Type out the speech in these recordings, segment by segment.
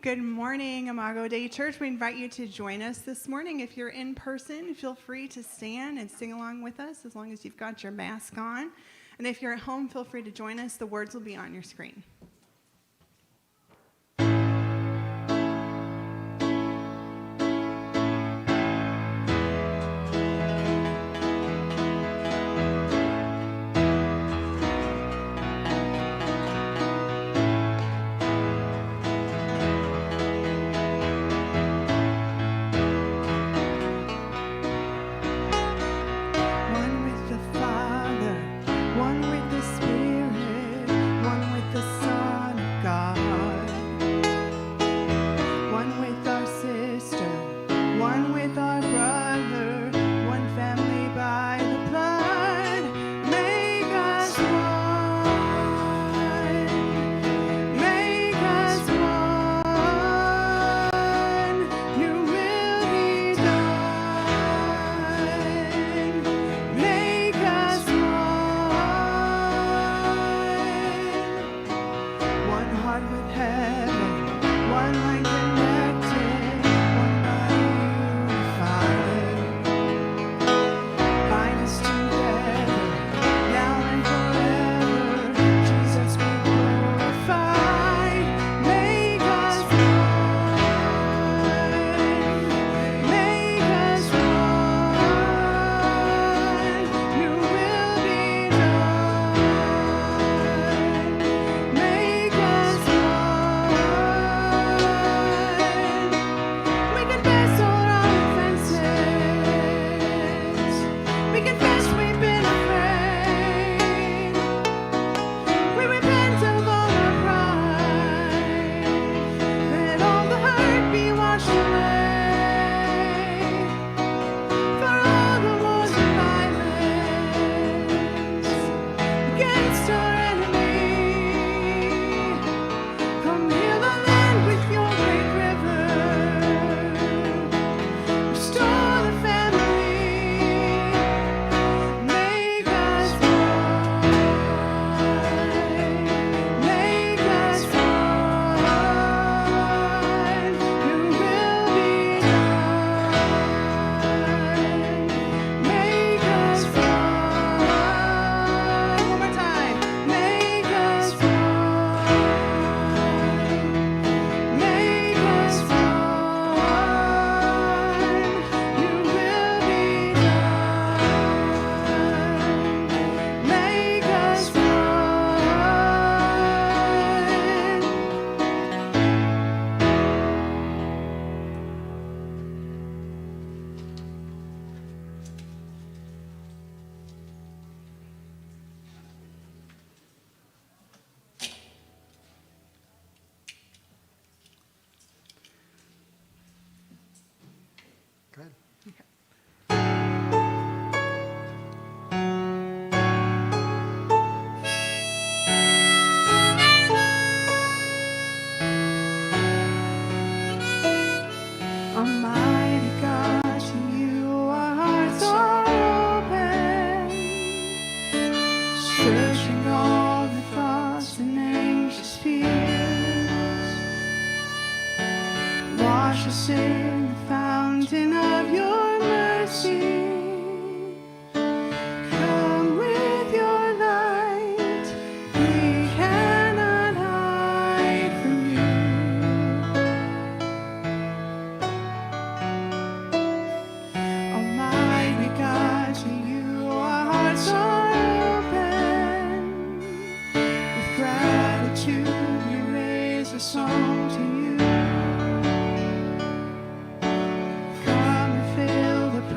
Good morning, Imago Dei Church. We invite you to join us this morning. If you're in person, feel free to stand and sing along with us as long as you've got your mask on. And if you're at home, feel free to join us. The words will be on your screen.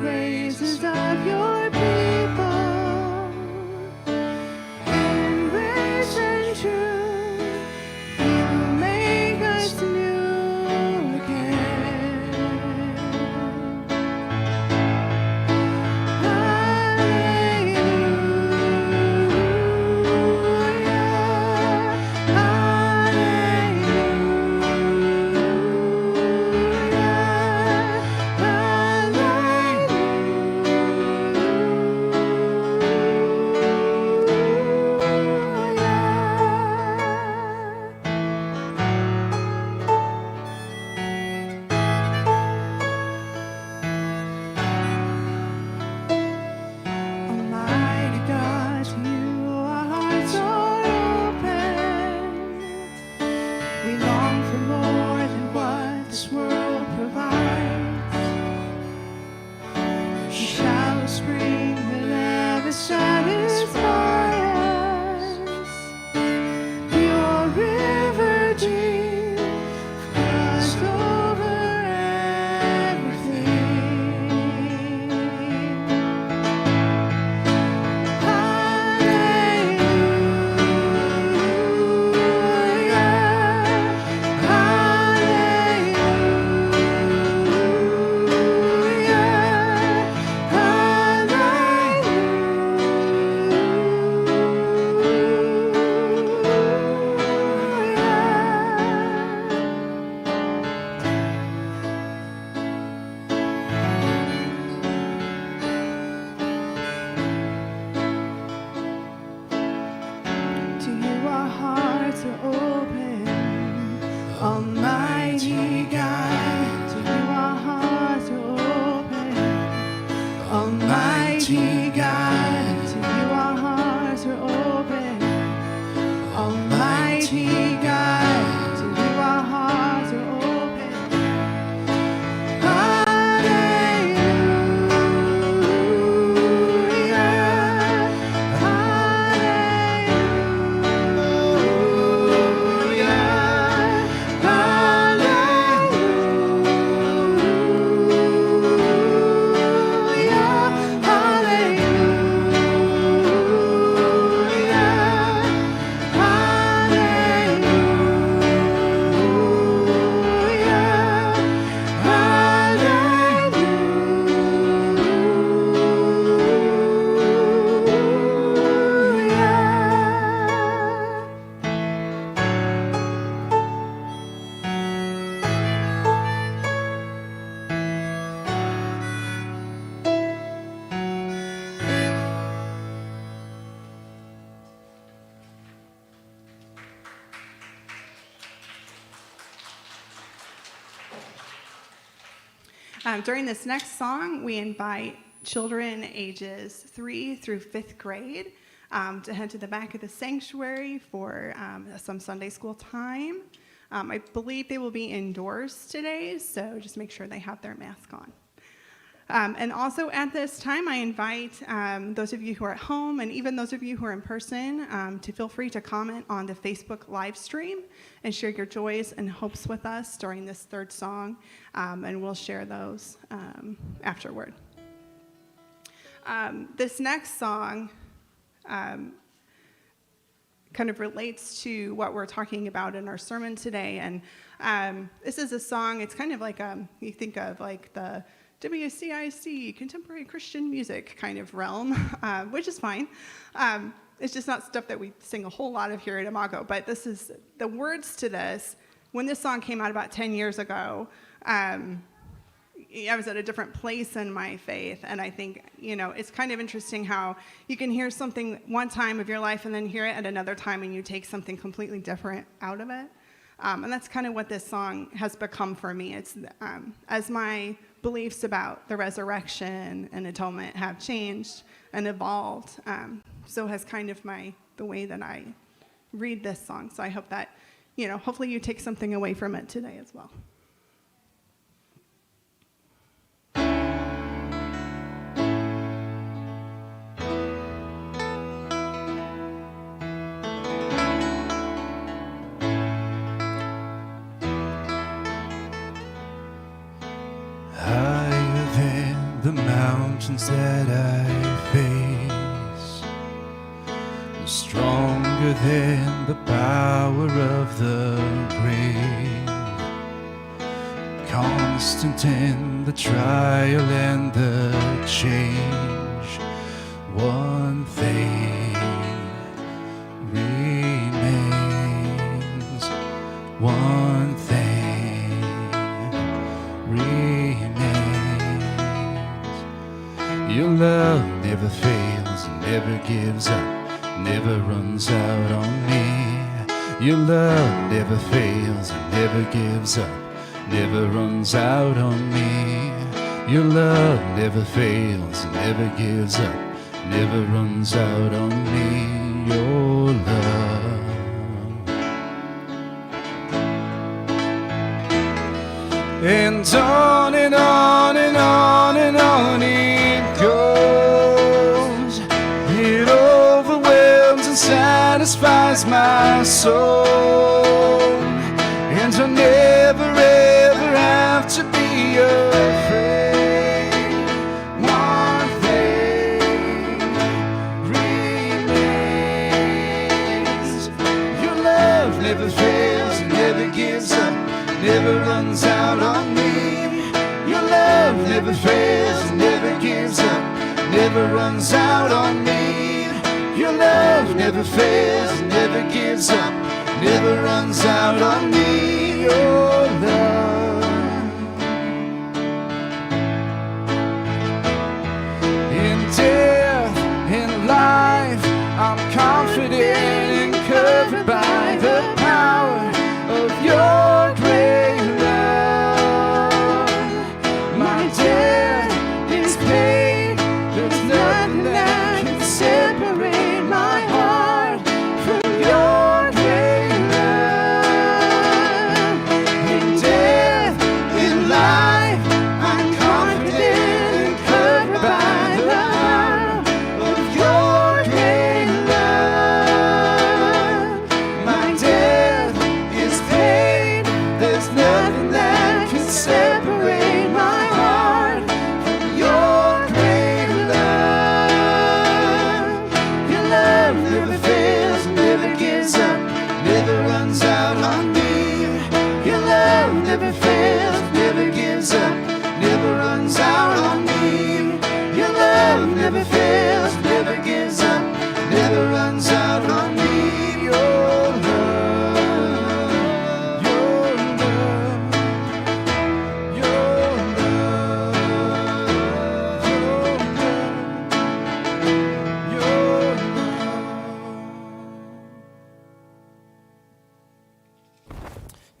Praises During this next song, we invite children ages 3 through 5th grade to head to the back of the sanctuary for some Sunday school time. I believe they will be indoors today, so just make sure they have their mask on. And also at this time, I invite those of you who are at home and even those of you who are in person to feel free to comment on the Facebook live stream and share your joys and hopes with us during this third song, and we'll share those afterward. This next song kind of relates to what we're talking about in our sermon today, and this is a song, it's kind of like, you think of like the WCIC, contemporary Christian music kind of realm, which is fine. It's just not stuff that we sing a whole lot of here at Imago, but this is, the words to this, when this song came out about 10 years ago, I was at a different place in my faith, and I think, it's kind of interesting how you can hear something one time of your life and then hear it at another time and you take something completely different out of it. And that's kind of what this song has become for me. It's as my beliefs about the resurrection and atonement have changed and evolved, so has kind of the way that I read this song. So I hope that, hopefully you take something away from it today as well. The mountains that I face, stronger than the power of the grave, constant in the trial and the change. One thing remains, one thing remains. Your love never fails and never gives up, never runs out on me. Your love never fails and never gives up, never runs out on me. Your love never fails and never gives up, never runs out on me. Your love. And on and on and on and on it goes. It overwhelms and satisfies my soul, and I'll never ever have to be afraid. One thing remains. Your love never fails, never gives up, never runs out on me. Your love never fails, never gives up, never runs out on me. Your love never fails, never gives up, never runs out on me. Your love. In death, in life, I'm confident and covered by the power of your great love. My debt is paid, there's nothing that can separate my heart from your great love. In death, in life, I'm confident and covered by the power of your great love. My debt is paid, there's nothing that can separate my heart from your great love. Your love never fails, never gives up, never runs out on me. Your love never fails, never gives up, never runs out on me. Your love never fails, never gives up, never runs out on me. Your love, your love, your love, your love.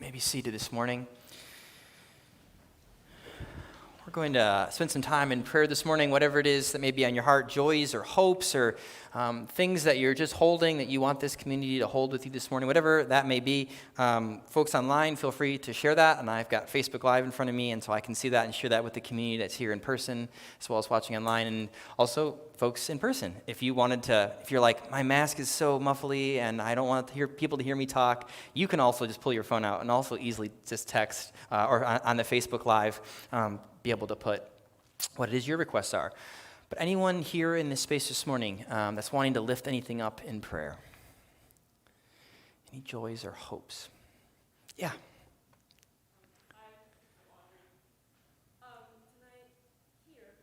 Maybe seated this morning. We're going to spend some time in prayer this morning, whatever it is that may be on your heart, joys or hopes or things that you're just holding that you want this community to hold with you this morning, whatever that may be. Folks online, feel free to share that. And I've got Facebook Live in front of me, and so I can see that and share that with the community that's here in person, as well as watching online. And also, folks in person, if you're like, my mask is so muffly and I don't want people to hear me talk, you can also just pull your phone out and also easily just text or on the Facebook Live, be able to put what it is your requests are. But anyone here in this space this morning that's wanting to lift anything up in prayer? Any joys or hopes? Yeah. Tonight here in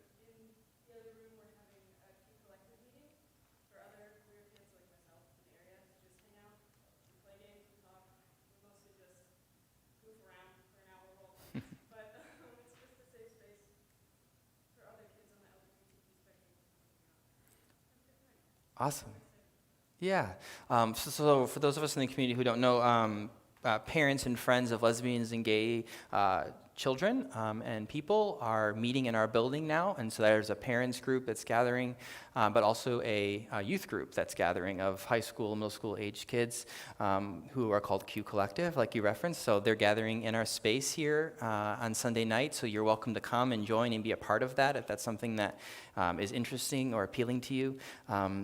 the other room we're having a Q collective meeting for other queer kids like myself in the area to just hang out, we play games, we talk, we mostly just goof around for an hour roll. But it's just a safe space for other kids on the LGBTQ spectrum. Awesome. Yeah. So for those of us in the community who don't know, parents and friends of lesbians and gay children and people are meeting in our building now, and so there's a parents group that's gathering, but also a youth group that's gathering of high school, middle school age kids who are called Q Collective, like you referenced. So they're gathering in our space here on Sunday night, so you're welcome to come and join and be a part of that if that's something that is interesting or appealing to you.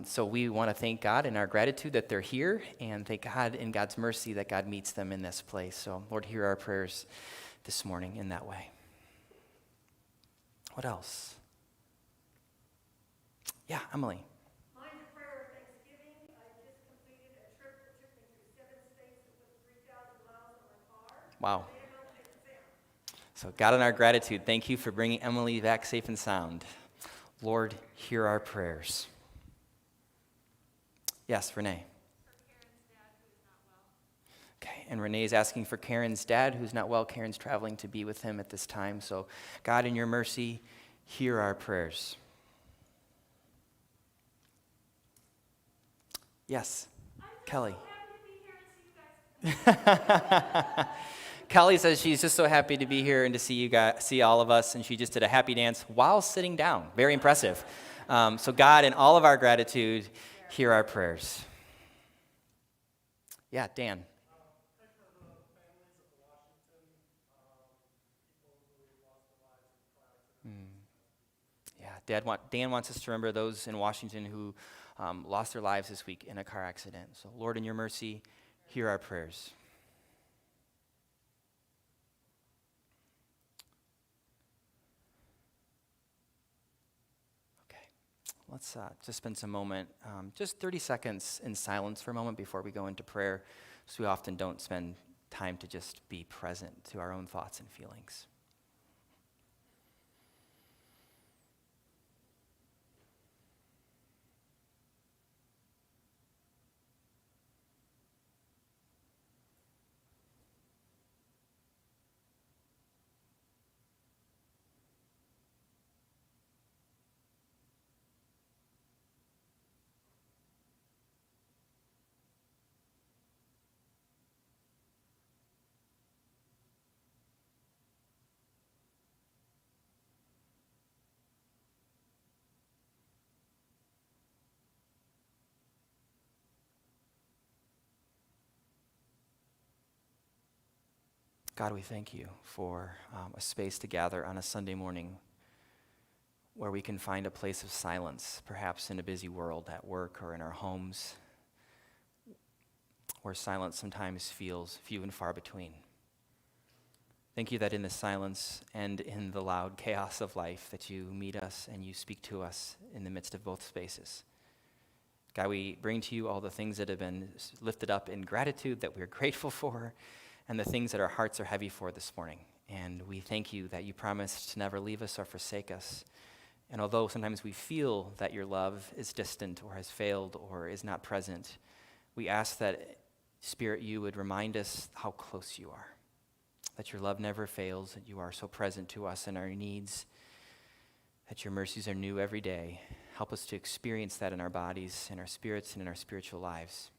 So we want to thank God in our gratitude that they're here, and thank God in God's mercy that God meets them in this place. So Lord, hear our prayers this morning in that way. What else? Yeah, Emily. Mine's a prayer of thanksgiving. I just completed a trip that took me through 7 states and put 3,000 miles on my car. Wow. They have not taken sound. So God, in our gratitude, thank you for bringing Emily back safe and sound. Lord, hear our prayers. Yes, Renee. Okay, and Renee's asking for Karen's dad, who's not well. Karen's traveling to be with him at this time. So, God, in your mercy, hear our prayers. Yes, Kelly. So happy to be here and see you guys. Kelly says she's just so happy to be here and to see you guys, see all of us, and she just did a happy dance while sitting down. Very impressive. So, God, in all of our gratitude, hear our prayers. Yeah, Dan. Yeah, Dan wants us to remember those in Washington who lost their lives this week in a car accident. So, Lord, in your mercy, hear our prayers. Okay, let's just spend some moment, just 30 seconds in silence for a moment before we go into prayer, so we often don't spend time to just be present to our own thoughts and feelings. God, we thank you for a space to gather on a Sunday morning where we can find a place of silence, perhaps in a busy world at work or in our homes, where silence sometimes feels few and far between. Thank you that in the silence and in the loud chaos of life that you meet us and you speak to us in the midst of both spaces. God, we bring to you all the things that have been lifted up in gratitude that we're grateful for, and the things that our hearts are heavy for this morning. And we thank you that you promised to never leave us or forsake us. And although sometimes we feel that your love is distant or has failed or is not present, we ask that, Spirit, you would remind us how close you are, that your love never fails, that you are so present to us in our needs, that your mercies are new every day. Help us to experience that in our bodies, in our spirits, and in our spiritual lives.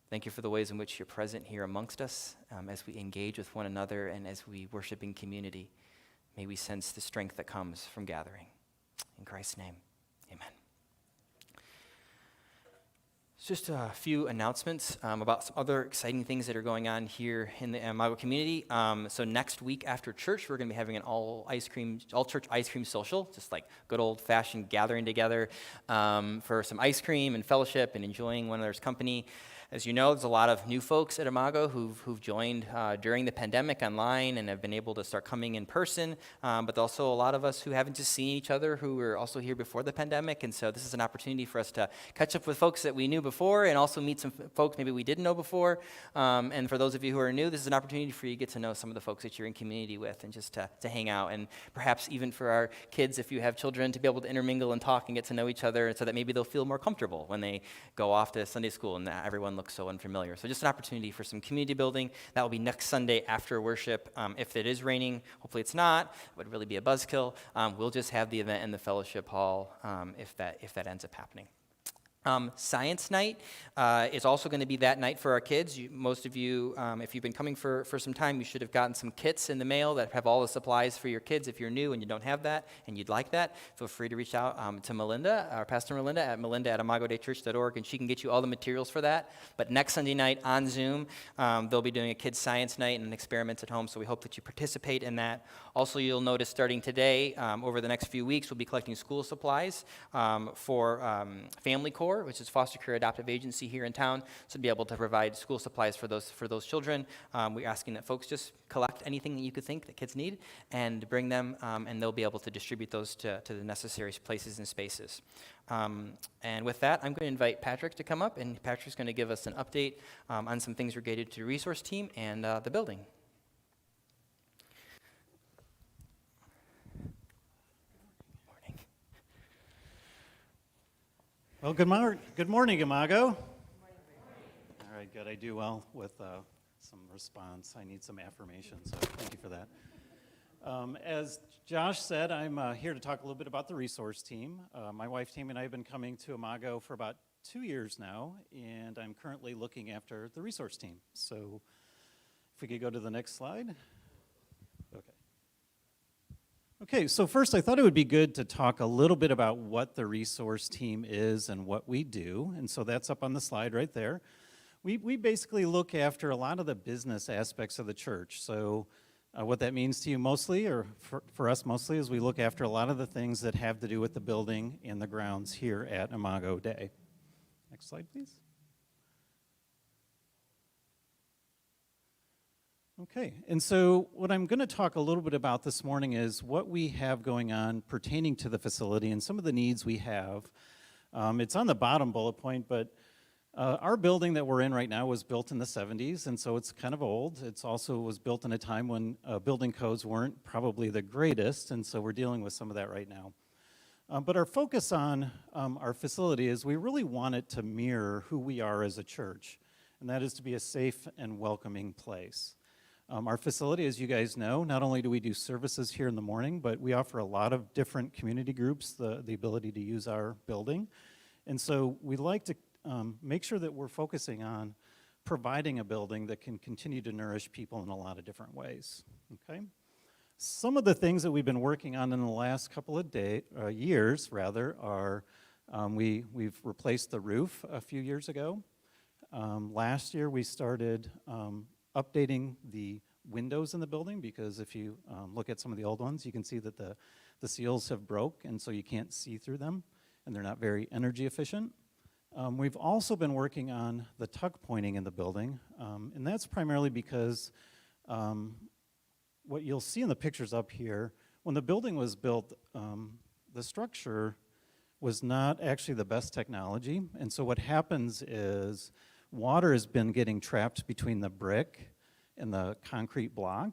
Thank you for the ways in which you're present here amongst us as we engage with one another and as we worship in community. may we sense the strength that comes from gathering. In Christ's name, amen. Just a few announcements about some other exciting things that are going on here in the Imago community. So next week after church, we're going to be having an all church ice cream social, just like good old-fashioned gathering together for some ice cream and fellowship and enjoying one another's company. As you know, there's a lot of new folks at Imago who've joined during the pandemic online and have been able to start coming in person, but also a lot of us who haven't just seen each other who were also here before the pandemic, and so this is an opportunity for us to catch up with folks that we knew before and also meet some folks maybe we didn't know before, and for those of you who are new, this is an opportunity for you to get to know some of the folks that you're in community with and just to hang out, and perhaps even for our kids, if you have children, to be able to intermingle and talk and get to know each other so that maybe they'll feel more comfortable when they go off to Sunday school and everyone looks so unfamiliar. So just an opportunity for some community building. That will be next Sunday after worship. If it is raining, hopefully it's not, it would really be a buzzkill. We'll just have the event in the fellowship hall if that ends up happening. Science night is also going to be that night for our kids. Most of you, if you've been coming for some time, you should have gotten some kits in the mail that have all the supplies for your kids. If you're new and you don't have that and you'd like that, feel free to reach out to Melinda, our Pastor Melinda at imagodaychurch.org, and she can get you all the materials for that. But next Sunday night on Zoom, they'll be doing a kids' science night and experiments at home, so we hope that you participate in that. Also, you'll notice starting today, over the next few weeks, we'll be collecting school supplies for Family Corps, which is foster care adoptive agency here in town, so to be able to provide school supplies for those children. We're asking that folks just collect anything that you could think that kids need and bring them, and they'll be able to distribute those to the necessary places and spaces. And with that, I'm going to invite Patrick to come up, and Patrick's going to give us an update on some things related to the resource team and the building. Well, good morning, Imago. All right, good. I do well with some response. I need some affirmation, so thank you for that. As Josh said, I'm here to talk a little bit about the resource team. My wife, Tammy, and I have been coming to Imago for about 2 years now, and I'm currently looking after the resource team. So if we could go to the next slide. Okay, so first I thought it would be good to talk a little bit about what the resource team is and what we do, and so that's up on the slide right there. We basically look after a lot of the business aspects of the church. So what that means to you mostly, or for us mostly, is we look after a lot of the things that have to do with the building and the grounds here at Imago Dei. Next slide, please. Okay, and so what I'm going to talk a little bit about this morning is what we have going on pertaining to the facility and some of the needs we have. It's on the bottom bullet point, but our building that we're in right now was built in the 70s, and so it's kind of old. It's also was built in a time when building codes weren't probably the greatest, and so we're dealing with some of that right now. But our focus on our facility is we really want it to mirror who we are as a church, and that is to be a safe and welcoming place. Our facility, as you guys know, not only do we do services here in the morning, but we offer a lot of different community groups the ability to use our building. And so we like to make sure that we're focusing on providing a building that can continue to nourish people in a lot of different ways, okay? Some of the things that we've been working on in the last couple of years are we've replaced the roof a few years ago. Last year we started updating the windows in the building, because if you look at some of the old ones, you can see that the seals have broke, and so you can't see through them, and they're not very energy efficient. We've also been working on the tuck pointing in the building, and that's primarily because what you'll see in the pictures up here, when the building was built, the structure was not actually the best technology, and so what happens is water has been getting trapped between the brick and the concrete block,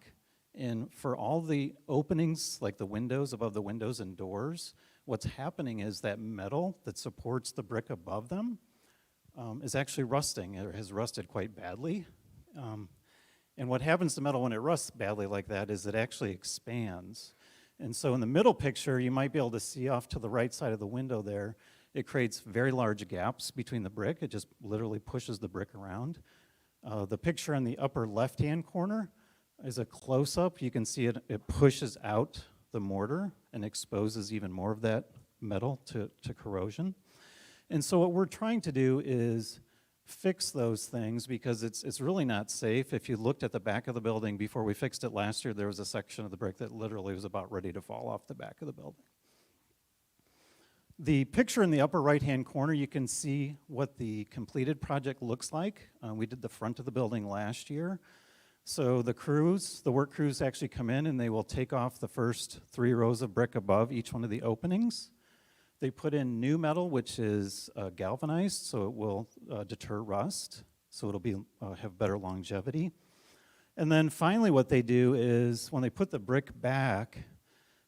and for all the openings, like the windows, above the windows and doors, what's happening is that metal that supports the brick above them is actually rusting. It has rusted quite badly. And what happens to metal when it rusts badly like that is it actually expands. And so in the middle picture, you might be able to see off to the right side of the window there, it creates very large gaps between the brick. It just literally pushes the brick around. The picture in the upper left-hand corner is a close-up. You can see it pushes out the mortar and exposes even more of that metal to corrosion. And so what we're trying to do is fix those things because it's really not safe. If you looked at the back of the building before we fixed it last year, there was a section of the brick that literally was about ready to fall off the back of the building. The picture in the upper right-hand corner, you can see what the completed project looks like. We did the front of the building last year. So the work crews actually come in and they will take off the first 3 rows of brick above each one of the openings. They put in new metal, which is galvanized, so it will deter rust, so it'll be have better longevity. And then finally what they do is when they put the brick back,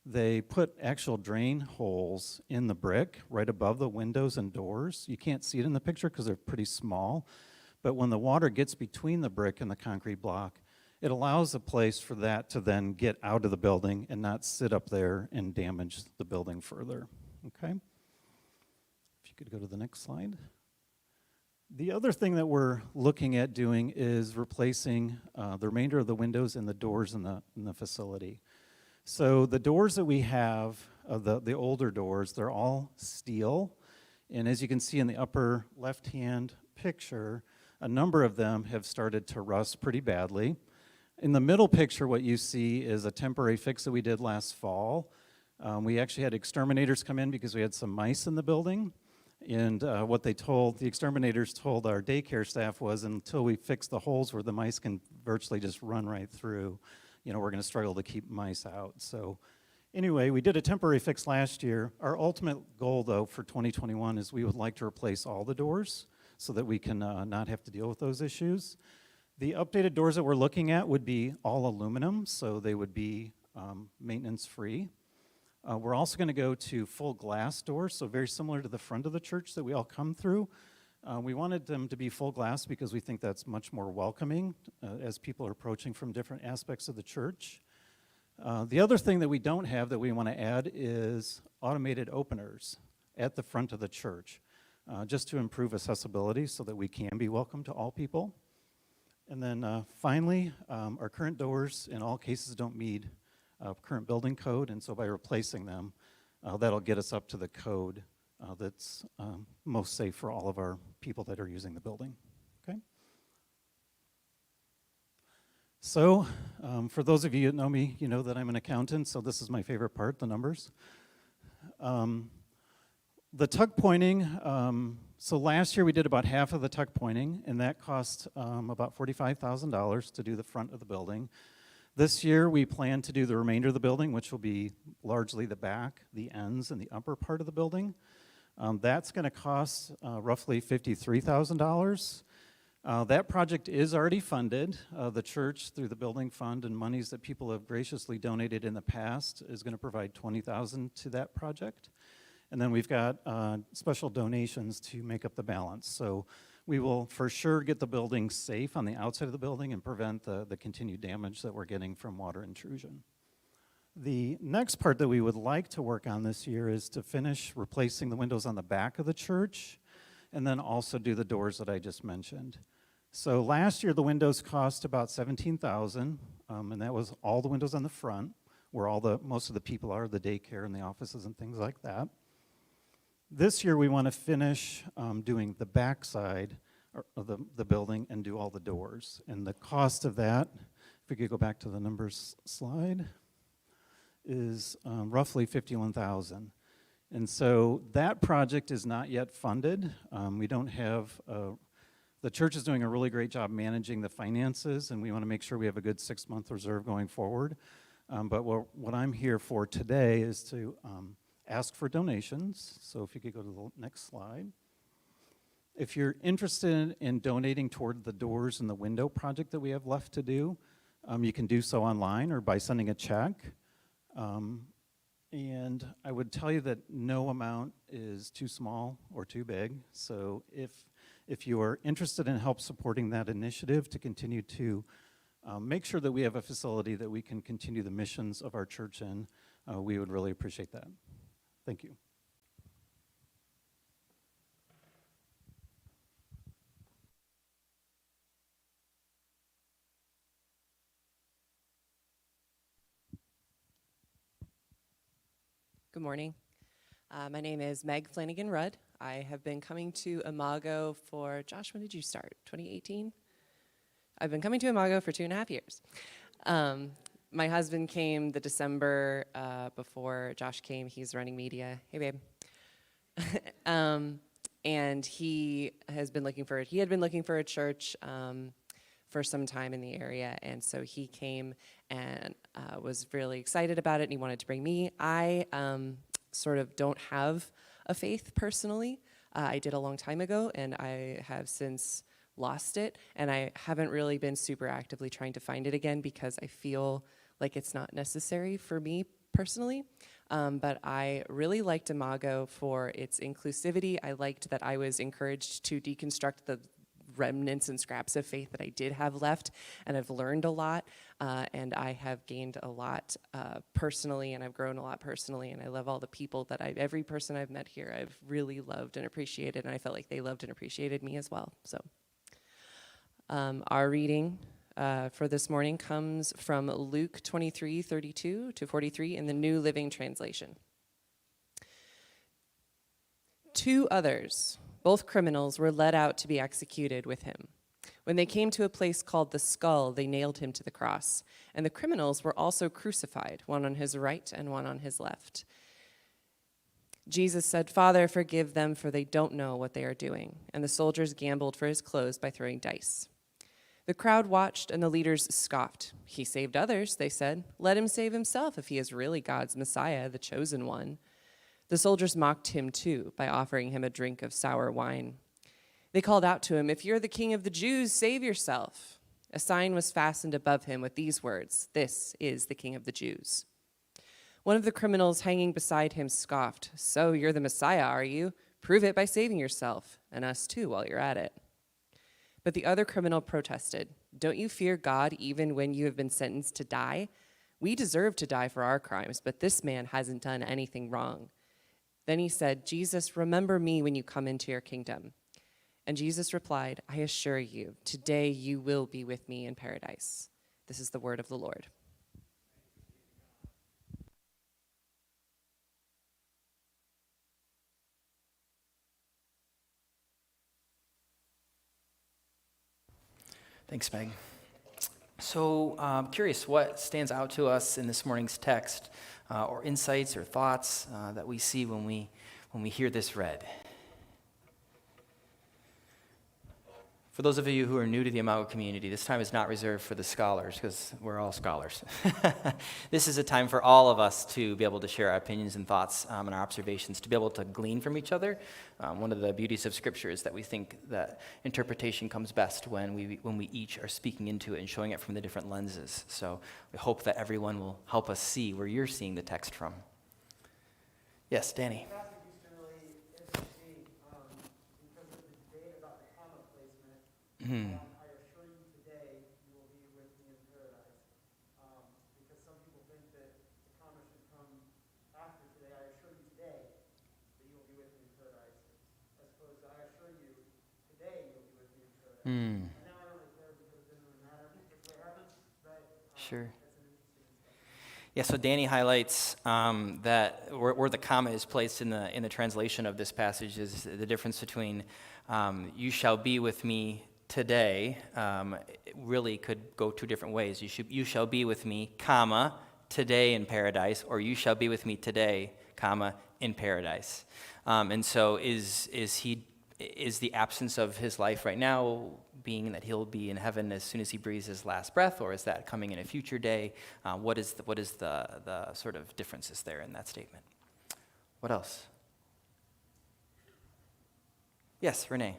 they put actual drain holes in the brick right above the windows and doors. You can't see it in the picture because they're pretty small, but when the water gets between the brick and the concrete block, it allows a place for that to then get out of the building and not sit up there and damage the building further. Okay? If you could go to the next slide. The other thing that we're looking at doing is replacing the remainder of the windows and the doors in the facility. So the doors that we have, the older doors, they're all steel. And as you can see in the upper left-hand picture, a number of them have started to rust pretty badly. In the middle picture, what you see is a temporary fix that we did last fall. We actually had exterminators come in because we had some mice in the building. And what the exterminators told our daycare staff was until we fix the holes where the mice can virtually just run right through, we're going to struggle to keep mice out. So anyway, we did a temporary fix last year. Our ultimate goal, though, for 2021 is we would like to replace all the doors so that we can not have to deal with those issues. The updated doors that we're looking at would be all aluminum, so they would be maintenance-free. We're also going to go to full glass doors, so very similar to the front of the church that we all come through. We wanted them to be full glass because we think that's much more welcoming as people are approaching from different aspects of the church. The other thing that we don't have that we want to add is automated openers at the front of the church, just to improve accessibility so that we can be welcome to all people. And then finally, our current doors in all cases don't meet current building code, and so by replacing them, that'll get us up to the code that's most safe for all of our people that are using the building. Okay. So, for those of you that know me, you know that I'm an accountant, so this is my favorite part, the numbers. The tuck pointing, so last year we did about half of the tuck pointing, and that cost about $45,000 to do the front of the building. This year we plan to do the remainder of the building, which will be largely the back, the ends, and the upper part of the building. That's going to cost roughly $53,000. That project is already funded. The church, through the building fund and monies that people have graciously donated in the past, is going to provide $20,000 to that project. And then we've got special donations to make up the balance. So we will for sure get the building safe on the outside of the building and prevent the continued damage that we're getting from water intrusion. The next part that we would like to work on this year is to finish replacing the windows on the back of the church and then also do the doors that I just mentioned. So last year the windows cost about $17,000, and that was all the windows on the front where most of the people are, the daycare and the offices and things like that. This year we want to finish doing the back side of the building and do all the doors. And the cost of that, if we could go back to the numbers slide, is roughly $51,000. And so that project is not yet funded. We don't have, the church is doing a really great job managing the finances, and we want to make sure we have a good 6-month reserve going forward. But what I'm here for today is to ask for donations. So if you could go to the next slide. If you're interested in donating toward the doors and the window project that we have left to do, you can do so online or by sending a check. And I would tell you that no amount is too small or too big. So if you are interested in help supporting that initiative to continue to make sure that we have a facility that we can continue the missions of our church in, we would really appreciate that. Thank you. Good morning. My name is Meg Flanagan-Rudd. I have been coming to Imago for, Josh, when did you start? 2018? I've been coming to Imago for 2.5 years. My husband came the December before Josh came. He's running media. Hey, babe. And he had been looking for a church for some time in the area, and so he came and was really excited about it, and he wanted to bring me. I sort of don't have a faith personally. I did a long time ago, and I have since lost it, and I haven't really been super actively trying to find it again because I feel like it's not necessary for me personally. But I really liked Imago for its inclusivity. I liked that I was encouraged to deconstruct the remnants and scraps of faith that I did have left, and I've learned a lot, and I have gained a lot personally, and I've grown a lot personally, and I love all the people every person I've met here I've really loved and appreciated, and I felt like they loved and appreciated me as well. So our reading for this morning comes from Luke 23:32 to 43 in the New Living Translation. 2 others, both criminals, were led out to be executed with him. When they came to a place called the Skull, they nailed him to the cross, and the criminals were also crucified, one on his right and one on his left. Jesus said, "Father, forgive them, for they don't know what they are doing." And the soldiers gambled for his clothes by throwing dice. The crowd watched, and the leaders scoffed. "He saved others," they said. "Let him save himself if he is really God's Messiah, the chosen one." The soldiers mocked him too by offering him a drink of sour wine. They called out to him, "If you're the king of the Jews, save yourself." A sign was fastened above him with these words, "This is the King of the Jews." One of the criminals hanging beside him scoffed, "So you're the Messiah, are you? Prove it by saving yourself, and us too while you're at it." But the other criminal protested, "Don't you fear God even when you have been sentenced to die? We deserve to die for our crimes, but this man hasn't done anything wrong." Then he said, "Jesus, remember me when you come into your kingdom." And Jesus replied, "I assure you, today you will be with me in paradise." This is the word of the Lord. Thanks, Meg. So I'm curious what stands out to us in this morning's text, or insights or thoughts that we see when we hear this read. For those of you who are new to the Imago community, this time is not reserved for the scholars, because we're all scholars. This is a time for all of us to be able to share our opinions and thoughts and our observations, to be able to glean from each other. One of the beauties of Scripture is that we think that interpretation comes best when we each are speaking into it and showing it from the different lenses. So we hope that everyone will help us see where you're seeing the text from. Yes, Danny. The passage used to really interest me because of the debate about the comma placement. I assure you today you will be with me in paradise. Because some people think that the comma should come after today. I assure you today that you will be with me in paradise. As opposed to I assure you today you will be with me in paradise. And now I don't really care because it doesn't really matter which way it happens. But Sure. that's an interesting stuff. Yeah, so Danny highlights that where the comma is placed in the translation of this passage is the difference between "you shall be with me today." It really could go 2 different ways. You shall be with me, comma, today in paradise, or you shall be with me today, comma, in paradise. And so is the absence of his life right now being that he'll be in heaven as soon as he breathes his last breath, or is that coming in a future day? What is the sort of differences there in that statement? What else? Yes, Renee.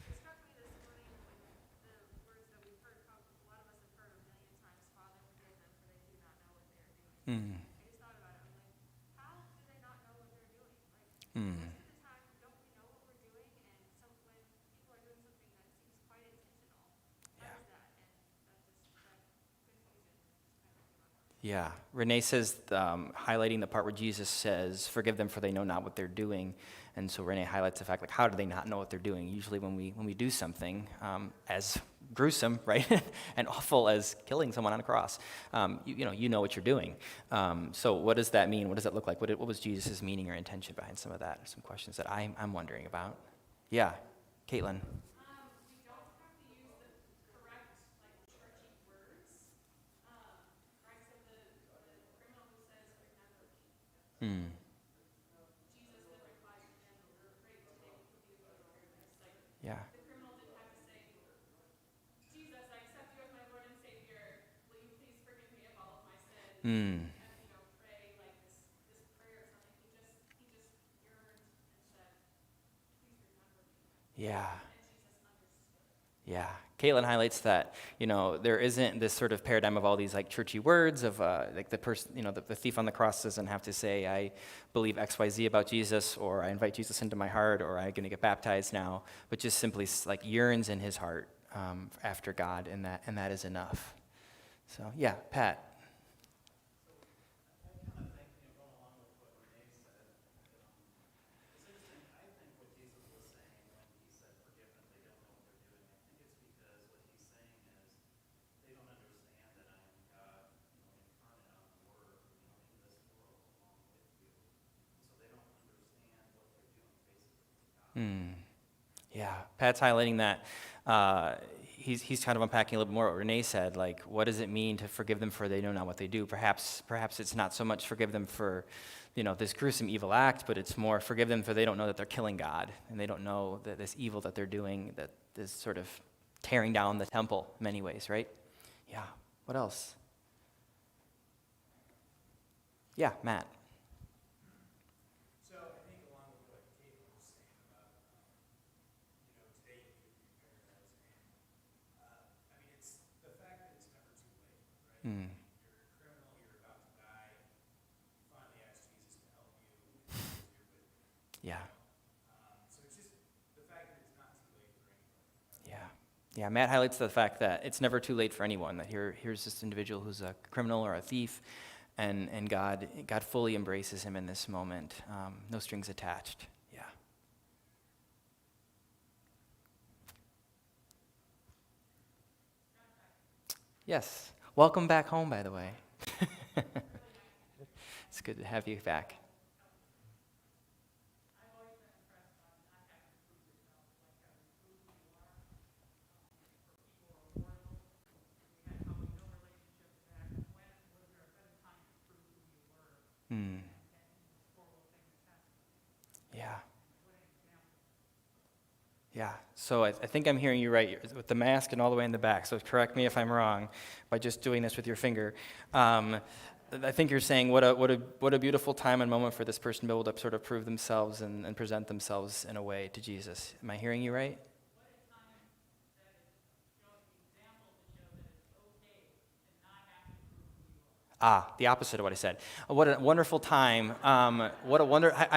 It struck me this morning when the words that we've heard, a lot of us have heard a million times, "Father, forgive them, for they do not know what they are doing." I just thought about it. I'm like, how do they not know what they're doing? Like, most of the time, don't we know what we're doing? And when people are doing something that seems quite intentional, how is that? And that confusion just kind of came up. Yeah. Renee says, highlighting the part where Jesus says, forgive them for they know not what they're doing. And so Renee highlights the fact, like, how do they not know what they're doing? Usually when we do something as gruesome, right, and awful as killing someone on a cross, you know what you're doing. So what does that mean? What does that look like? What was Jesus' meaning or intention behind some of that? Some questions that I'm wondering about. Yeah, Caitlin. We don't have to use the correct, like, churchy words. Christ said the criminal who says, remember me. Jesus then replies to him, great, today will be the paradise. Like, Yeah. the criminal didn't have to say, Jesus, I accept you as my Lord and Savior. Will you please forgive me of all of my sins? And, pray like this prayer or something. He just yearned and said, please remember me. Yeah. And Jesus understood. Yeah, Caitlin highlights that, there isn't this sort of paradigm of all these like churchy words of like the person, the thief on the cross doesn't have to say, I believe X, Y, Z about Jesus, or I invite Jesus into my heart, or I'm going to get baptized now, but just simply like yearns in his heart after God, and that is enough. So yeah, Pat. I kind of think, going along with what Renee said, it's interesting. I think what Jesus was saying when he said, forgive them, they don't know what they're doing. I think it's because what he's saying is they don't understand that I am God, incarnate on the Word, in this world along with you. And so they don't understand what they're doing basically with God. Yeah, Pat's highlighting that. He's kind of unpacking a little bit more what Renee said. Like, what does it mean to forgive them for they know not what they do? Perhaps it's not so much forgive them for, this gruesome evil act, but it's more forgive them for they don't know that they're killing God, and they don't know that this evil that they're doing that is sort of tearing down the temple in many ways, right? Yeah. What else? Yeah, Matt. So I think along with what Caitlin was saying about, today you will be paradise, and it's the fact that it's never too late, right? You're a criminal, you're about to die, you finally ask Jesus to help you because you're with me. Yeah. So it's just the fact that it's not too late for anybody. Yeah. Yeah, Matt highlights the fact that it's never too late for anyone, that here's this individual who's a criminal or a thief, and God fully embraces him in this moment. No strings attached. Yeah. Yes. Welcome back home, by the way. It's good to have you back. Yeah. Yeah. So I think I'm hearing you right with the mask and all the way in the back. So correct me if I'm wrong by just doing this with your finger. I think you're saying what a beautiful time and moment for this person to be able to sort of prove themselves and present themselves in a way to Jesus. Am I hearing you right? The opposite of what I said. What a wonderful time. I'm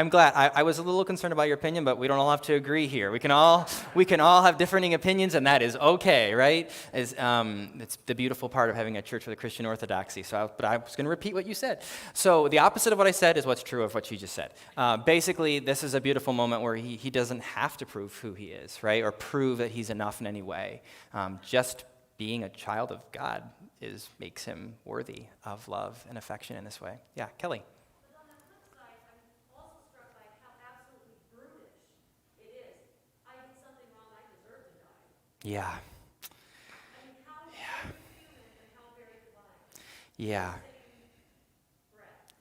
glad. I was a little concerned about your opinion, but we don't all have to agree here. We can all have differing opinions, and that is okay, right? It's the beautiful part of having a church with a Christian orthodoxy. But I was going to repeat what you said. So the opposite of what I said is what's true of what you just said. Basically, this is a beautiful moment where he doesn't have to prove who he is, right? Or prove that he's enough in any way. Just being a child of God makes him worthy of love and affection in this way. Yeah, Kelly. But on the flip side, I'm also struck by how absolutely brutish it is. I did something wrong, I deserve to die. Yeah. I mean, how very human and how very divine. Yeah. Same breath.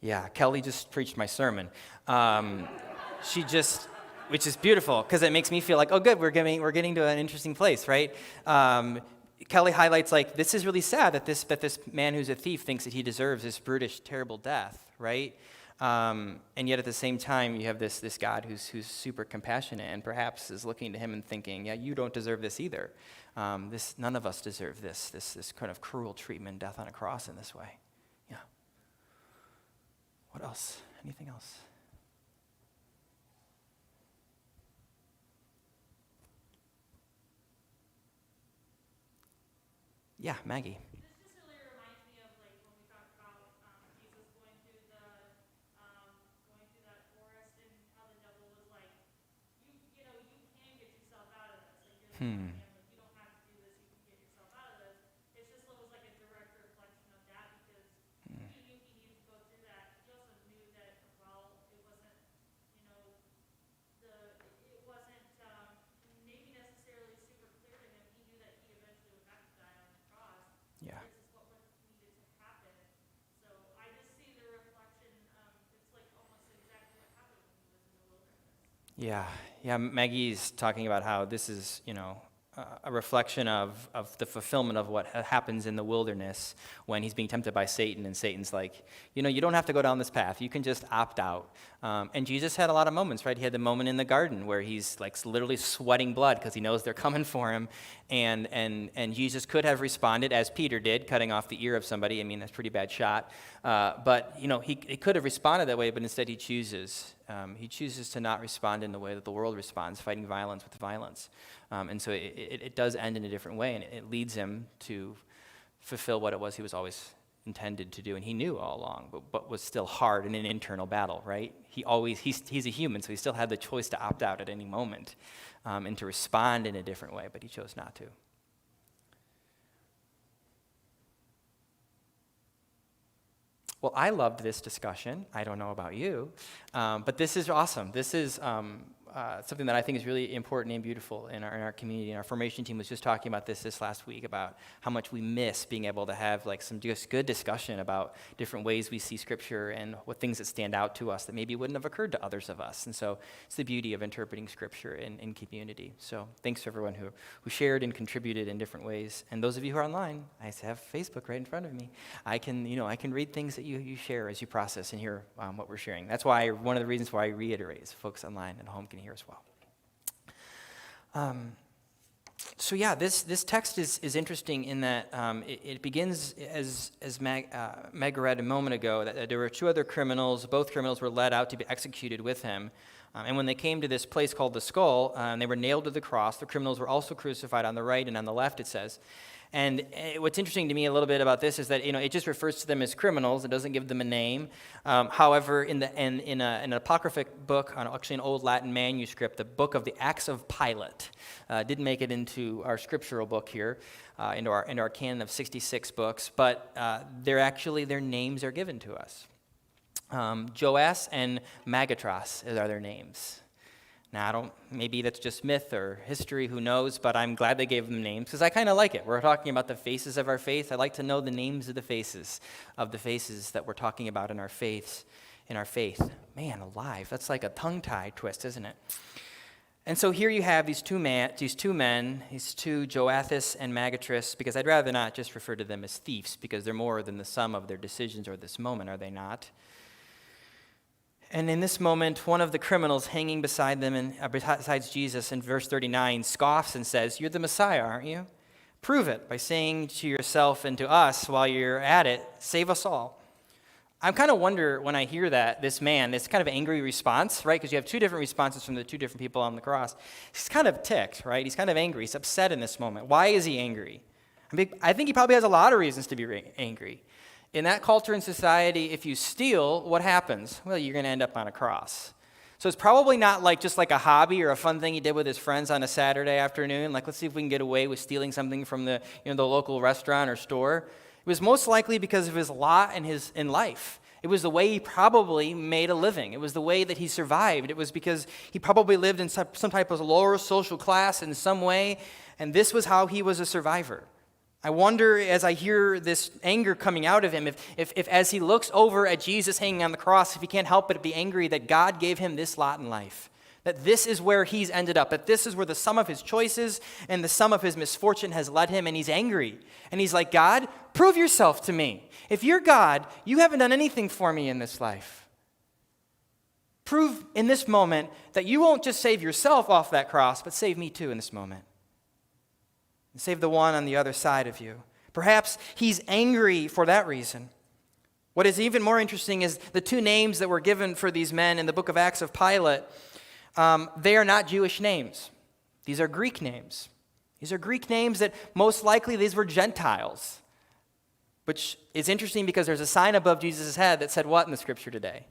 Yeah, Kelly just preached my sermon. Which is beautiful, because it makes me feel like, oh, good, we're getting to an interesting place, right? Kelly highlights, like, this is really sad that this man who's a thief thinks that he deserves this brutish, terrible death, right? And yet at the same time, you have this God who's super compassionate and perhaps is looking to him and thinking, yeah, you don't deserve this either. None of us deserve this kind of cruel treatment, death on a cross in this way. Yeah. What else? Anything else? Yeah, Maggie. This just really reminds me of like when we talk Yeah, Maggie's talking about how this is, a reflection of the fulfillment of what happens in the wilderness when he's being tempted by Satan, and Satan's like, you don't have to go down this path. You can just opt out. And Jesus had a lot of moments, right? He had the moment in the garden where he's like literally sweating blood because he knows they're coming for him. And Jesus could have responded as Peter did, cutting off the ear of somebody. I mean, that's a pretty bad shot. But he could have responded that way, but instead he chooses. He chooses to not respond in the way that the world responds, fighting violence with violence. And so it does end in a different way, and it leads him to fulfill what it was he was always intended to do, and he knew all along, but was still hard in an internal battle, right? He's a human, so he still had the choice to opt out at any moment and to respond in a different way, but he chose not to. Well, I loved this discussion. I don't know about you, but this is awesome. This is something that I think is really important and beautiful in our community. And our formation team was just talking about this last week, about how much we miss being able to have like some just good discussion about different ways we see Scripture and what things that stand out to us that maybe wouldn't have occurred to others of us. And so it's the beauty of interpreting Scripture in community. So thanks to everyone who shared and contributed in different ways. And those of you who are online, I have Facebook right in front of me. I can read things that you share as you process and hear what we're sharing. That's why one of the reasons why I reiterate is folks online and home can hear as well. So yeah, this text is interesting in that it begins as Meg read a moment ago, that there were two other criminals. Both criminals were led out to be executed with him. And when they came to this place called the Skull, and they were nailed to the cross, the criminals were also crucified on the right and on the left, it says. And what's interesting to me a little bit about this is that it just refers to them as criminals. It doesn't give them a name. However, in an apocryphic book, actually an old Latin manuscript, the book of the Acts of Pilate, didn't make it into our scriptural book here, into our canon of 66 books, but their names are given to us. Joas and Megatros are their names. Now, maybe that's just myth or history, who knows, but I'm glad they gave them names because I kind of like it. We're talking about the faces of our faith. I like to know the names of the faces that we're talking about in our faith. Man alive, that's like a tongue-tie twist, isn't it? And so here you have these two men, Joathus and Megatros, because I'd rather not just refer to them as thieves because they're more than the sum of their decisions or this moment, are they not? And in this moment, one of the criminals hanging beside them, and besides Jesus, in verse 39, scoffs and says, "You're the Messiah, aren't you? Prove it by saying to yourself and to us while you're at it, save us all." I kind of wonder when I hear that, this man, this kind of angry response, right? Because you have two different responses from the two different people on the cross. He's kind of ticked, right? He's kind of angry. He's upset in this moment. Why is he angry? I think he probably has a lot of reasons to be angry. In that culture and society, if you steal, what happens? Well, you're going to end up on a cross. So it's probably not just like a hobby or a fun thing he did with his friends on a Saturday afternoon. Like, let's see if we can get away with stealing something from the local restaurant or store. It was most likely because of his lot in life. It was the way he probably made a living. It was the way that he survived. It was because he probably lived in some type of lower social class in some way, and this was how he was a survivor. I wonder, as I hear this anger coming out of him, if as he looks over at Jesus hanging on the cross, if he can't help but be angry that God gave him this lot in life, that this is where he's ended up, that this is where the sum of his choices and the sum of his misfortune has led him, and he's angry. And he's like, "God, prove yourself to me. If you're God, you haven't done anything for me in this life. Prove in this moment that you won't just save yourself off that cross, but save me too in this moment. And save the one on the other side of you." Perhaps he's angry for that reason. What is even more interesting is the two names that were given for these men in the book of Acts of Pilate. They are not Jewish names. These are Greek names. These are Greek names that most likely these were Gentiles, which is interesting because there's a sign above Jesus' head that said what in the scripture today?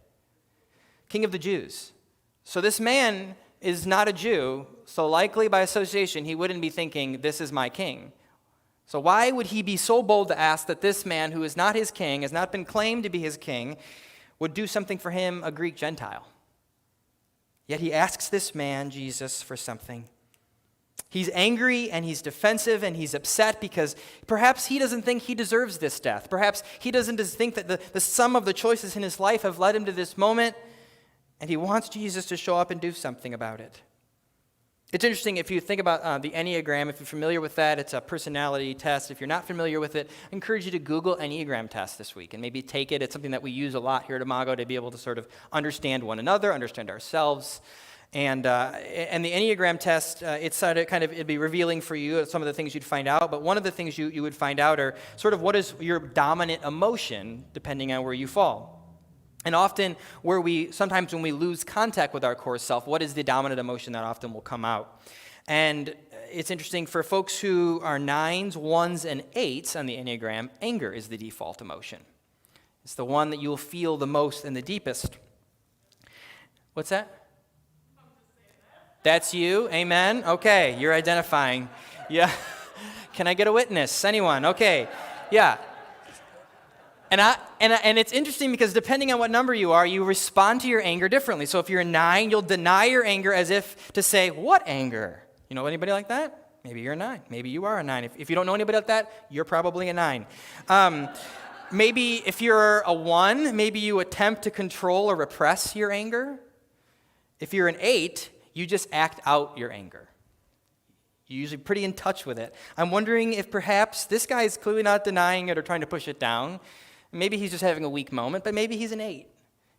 King of the Jews. So this man is not a Jew, so likely by association he wouldn't be thinking, "This is my king." So why would he be so bold to ask that this man who is not his king, has not been claimed to be his king, would do something for him, a Greek Gentile? Yet he asks this man, Jesus, for something. He's angry and he's defensive and he's upset because perhaps he doesn't think he deserves this death. Perhaps he doesn't think that the sum of the choices in his life have led him to this moment. and he wants Jesus to show up and do something about it. It's interesting if you think about the Enneagram, if you're familiar with that, it's a personality test. If you're not familiar with it, I encourage you to Google Enneagram test this week and maybe take it. It's something that we use a lot here at Imago to be able to sort of understand one another, understand ourselves. And the Enneagram test, it'd be revealing for you some of the things you'd find out. But one of the things you would find out are sort of what is your dominant emotion, depending on where you fall. And often, sometimes when we lose contact with our core self, what is the dominant emotion that often will come out? And it's interesting for folks who are 9s, 1s, and 8s on the Enneagram, anger is the default emotion. It's the one that you'll feel the most and the deepest. What's that? That's you? Amen? Okay, you're identifying. Yeah. Can I get a witness? Anyone? Okay. Yeah. And it's interesting because depending on what number you are, you respond to your anger differently. So if you're a 9, you'll deny your anger as if to say, what anger? You know anybody like that? Maybe you're a 9. Maybe you are a 9. If you don't know anybody like that, you're probably a 9. Maybe if you're a 1, maybe you attempt to control or repress your anger. If you're an 8, you just act out your anger. You're usually pretty in touch with it. I'm wondering if perhaps this guy is clearly not denying it or trying to push it down. Maybe he's just having a weak moment, but maybe he's an 8.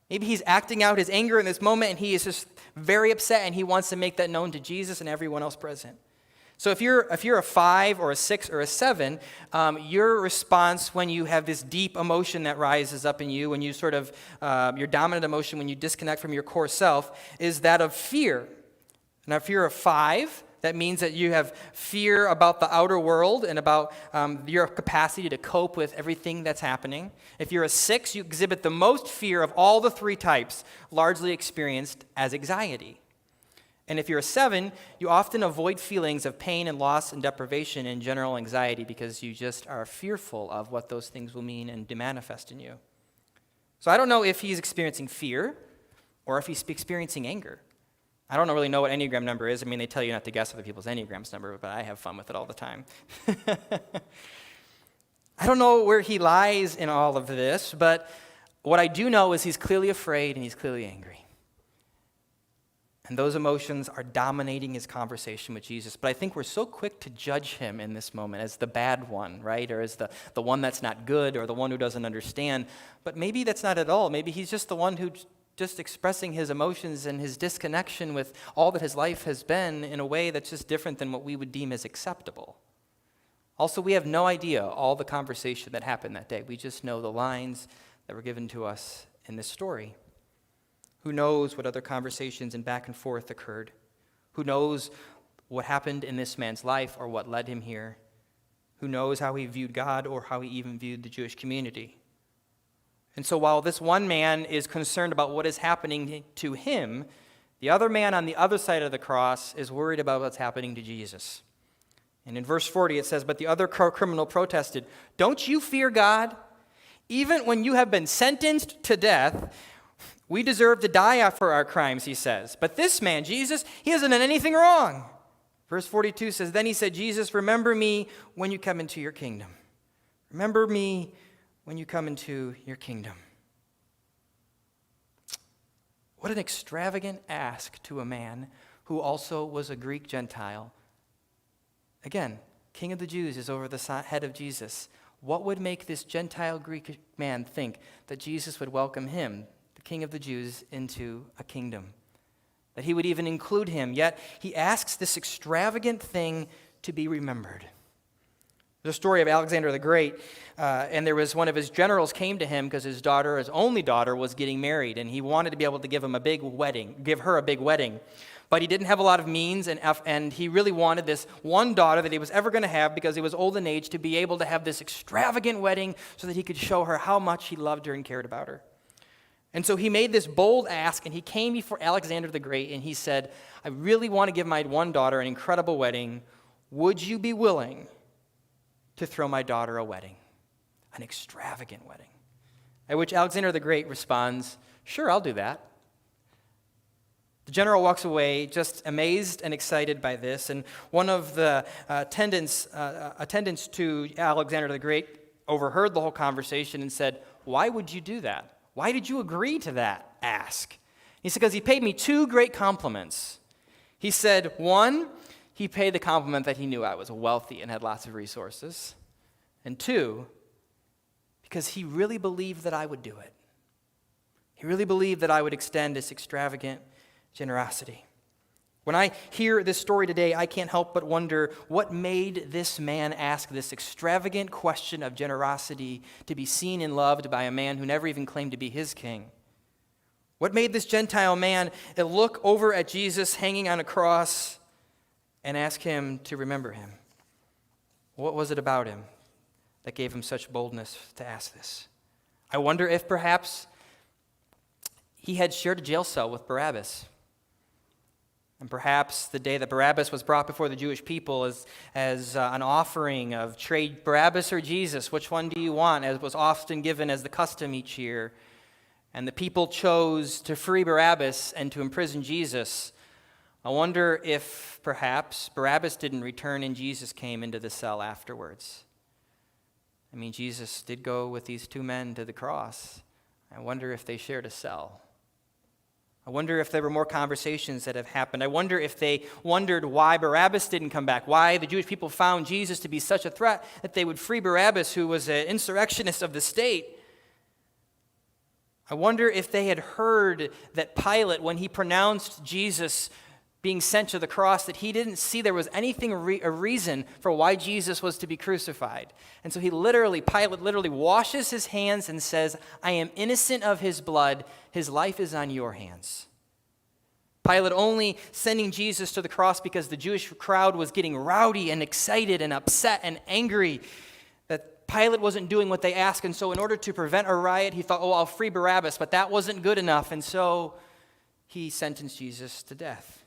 Maybe he's acting out his anger in this moment and he is just very upset and he wants to make that known to Jesus and everyone else present. So if you're a 5 or a 6 or a 7, your response when you have this deep emotion that rises up in you, when you sort of, your dominant emotion, when you disconnect from your core self, is that of fear. Now, if you're a 5, that means that you have fear about the outer world and about your capacity to cope with everything that's happening. If you're a 6, you exhibit the most fear of all the 3 types, largely experienced as anxiety. And if you're a 7, you often avoid feelings of pain and loss and deprivation and general anxiety because you just are fearful of what those things will mean and manifest in you. So I don't know if he's experiencing fear or if he's experiencing anger. I don't really know what Enneagram number is. I mean, they tell you not to guess other people's Enneagram's number, but I have fun with it all the time. I don't know where he lies in all of this, but what I do know is he's clearly afraid and he's clearly angry. And those emotions are dominating his conversation with Jesus. But I think we're so quick to judge him in this moment as the bad one, right? Or as the one that's not good or the one who doesn't understand. But maybe that's not at all. Maybe he's just the one who's just expressing his emotions and his disconnection with all that his life has been in a way that's just different than what we would deem as acceptable. Also, we have no idea all the conversation that happened that day. We just know the lines that were given to us in this story. Who knows what other conversations and back and forth occurred? Who knows what happened in this man's life or what led him here? Who knows how he viewed God or how he even viewed the Jewish community? And so while this one man is concerned about what is happening to him, the other man on the other side of the cross is worried about what's happening to Jesus. And in verse 40 it says, "But the other criminal protested, 'Don't you fear God? Even when you have been sentenced to death, we deserve to die for our crimes,' he says. 'But this man, Jesus, he hasn't done anything wrong.' Verse 42 says, 'Then he said, Jesus, remember me when you come into your kingdom.'" Remember me when you come into your kingdom. What an extravagant ask to a man who also was a Greek Gentile. Again, King of the Jews is over the head of Jesus. What would make this Gentile Greek man think that Jesus would welcome him, the King of the Jews, into a kingdom? That he would even include him, yet he asks this extravagant thing to be remembered. The story of Alexander the Great, and there was one of his generals came to him because his only daughter, was getting married, and he wanted to be able to give her a big wedding. But he didn't have a lot of means, and he really wanted this one daughter that he was ever going to have because he was old in age to be able to have this extravagant wedding so that he could show her how much he loved her and cared about her. And so he made this bold ask, and he came before Alexander the Great, and he said, "I really want to give my one daughter an incredible wedding. Would you be willing to throw my daughter a wedding, an extravagant wedding?" At which Alexander the Great responds, "Sure, I'll do that." The general walks away just amazed and excited by this, and one of the attendants to Alexander the Great overheard the whole conversation and said, "Why would you do that? Why did you agree to that ask?" He said, because he paid me 2 great compliments. He said, 1, he paid the compliment that he knew I was wealthy and had lots of resources. And 2, because he really believed that I would do it. He really believed that I would extend this extravagant generosity. When I hear this story today, I can't help but wonder what made this man ask this extravagant question of generosity to be seen and loved by a man who never even claimed to be his king. What made this Gentile man look over at Jesus hanging on a cross and ask him to remember him? What was it about him that gave him such boldness to ask this? I wonder if perhaps he had shared a jail cell with Barabbas. And perhaps the day that Barabbas was brought before the Jewish people as an offering of trade Barabbas or Jesus, which one do you want, as was often given as the custom each year. And the people chose to free Barabbas and to imprison Jesus. I wonder if perhaps Barabbas didn't return and Jesus came into the cell afterwards. I mean, Jesus did go with these 2 men to the cross. I wonder if they shared a cell. I wonder if there were more conversations that have happened. I wonder if they wondered why Barabbas didn't come back, why the Jewish people found Jesus to be such a threat that they would free Barabbas, who was an insurrectionist of the state. I wonder if they had heard that Pilate, when he pronounced Jesus being sent to the cross, that he didn't see there was anything, a reason for why Jesus was to be crucified. And so Pilate literally washes his hands and says, I am innocent of his blood. His life is on your hands. Pilate only sending Jesus to the cross because the Jewish crowd was getting rowdy and excited and upset and angry that Pilate wasn't doing what they asked. And so in order to prevent a riot, he thought, I'll free Barabbas. But that wasn't good enough. And so he sentenced Jesus to death.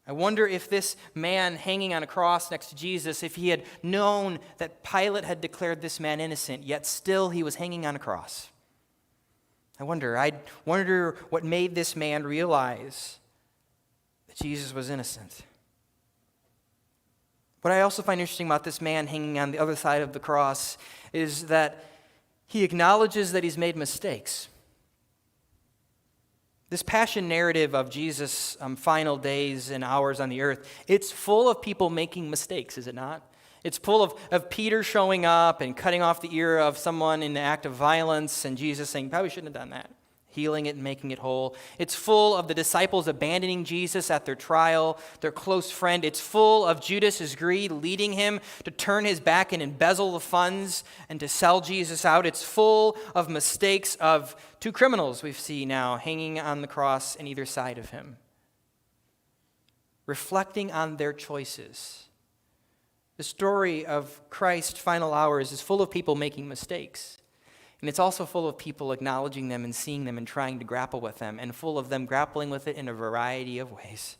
I wonder if this man hanging on a cross next to Jesus, if he had known that Pilate had declared this man innocent, yet still he was hanging on a cross. I wonder what made this man realize that Jesus was innocent. What I also find interesting about this man hanging on the other side of the cross is that he acknowledges that he's made mistakes. This passion narrative of Jesus' final days and hours on the earth, it's full of people making mistakes, is it not? It's full of Peter showing up and cutting off the ear of someone in the act of violence, and Jesus saying, probably shouldn't have done that, healing it and making it whole. It's full of the disciples abandoning Jesus at their trial, their close friend. It's full of Judas's greed leading him to turn his back and embezzle the funds and to sell Jesus out. It's full of mistakes of 2 criminals we see now hanging on the cross on either side of him, reflecting on their choices. The story of Christ's final hours is full of people making mistakes. And it's also full of people acknowledging them and seeing them and trying to grapple with them, and full of them grappling with it in a variety of ways.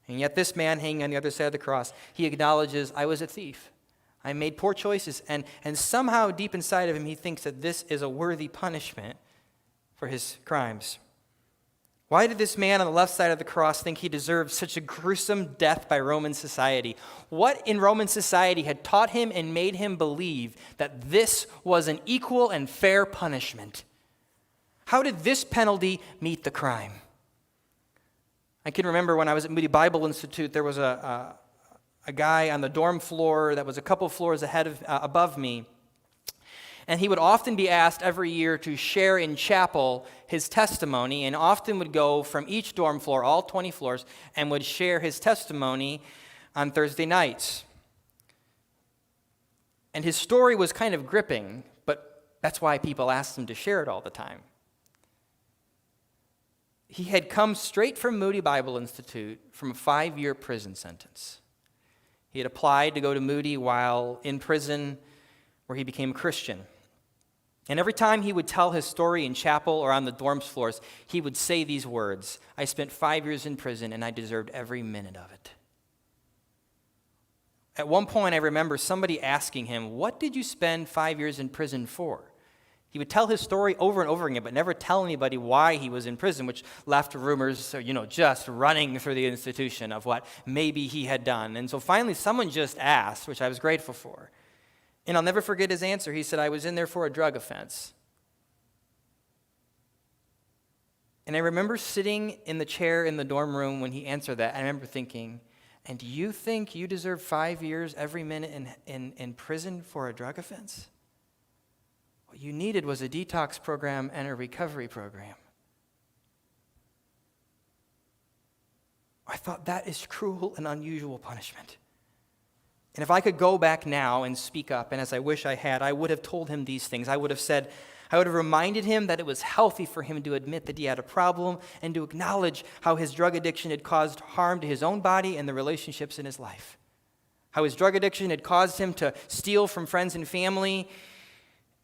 And yet this man hanging on the other side of the cross, he acknowledges, I was a thief. I made poor choices. And somehow deep inside of him, he thinks that this is a worthy punishment for his crimes. Why did this man on the left side of the cross think he deserved such a gruesome death by Roman society? What in Roman society had taught him and made him believe that this was an equal and fair punishment? How did this penalty meet the crime? I can remember when I was at Moody Bible Institute, there was a guy on the dorm floor that was a couple floors above me. And he would often be asked every year to share in chapel his testimony, and often would go from each dorm floor, all 20 floors, and would share his testimony on Thursday nights. And his story was kind of gripping, but that's why people asked him to share it all the time. He had come straight from Moody Bible Institute from a 5-year prison sentence. He had applied to go to Moody while in prison, where he became a Christian. And every time he would tell his story in chapel or on the dorms floors, he would say these words, I spent 5 years in prison and I deserved every minute of it. At one point, I remember somebody asking him, what did you spend 5 years in prison for? He would tell his story over and over again, but never tell anybody why he was in prison, which left rumors, just running through the institution of what maybe he had done. And so finally, someone just asked, which I was grateful for. And I'll never forget his answer. He said, I was in there for a drug offense. And I remember sitting in the chair in the dorm room when he answered that. And I remember thinking, and do you think you deserve 5 years every minute in prison for a drug offense? What you needed was a detox program and a recovery program. I thought that is cruel and unusual punishment. And if I could go back now and speak up, and as I wish I had, I would have told him these things. I would have reminded him that it was healthy for him to admit that he had a problem and to acknowledge how his drug addiction had caused harm to his own body and the relationships in his life. How his drug addiction had caused him to steal from friends and family,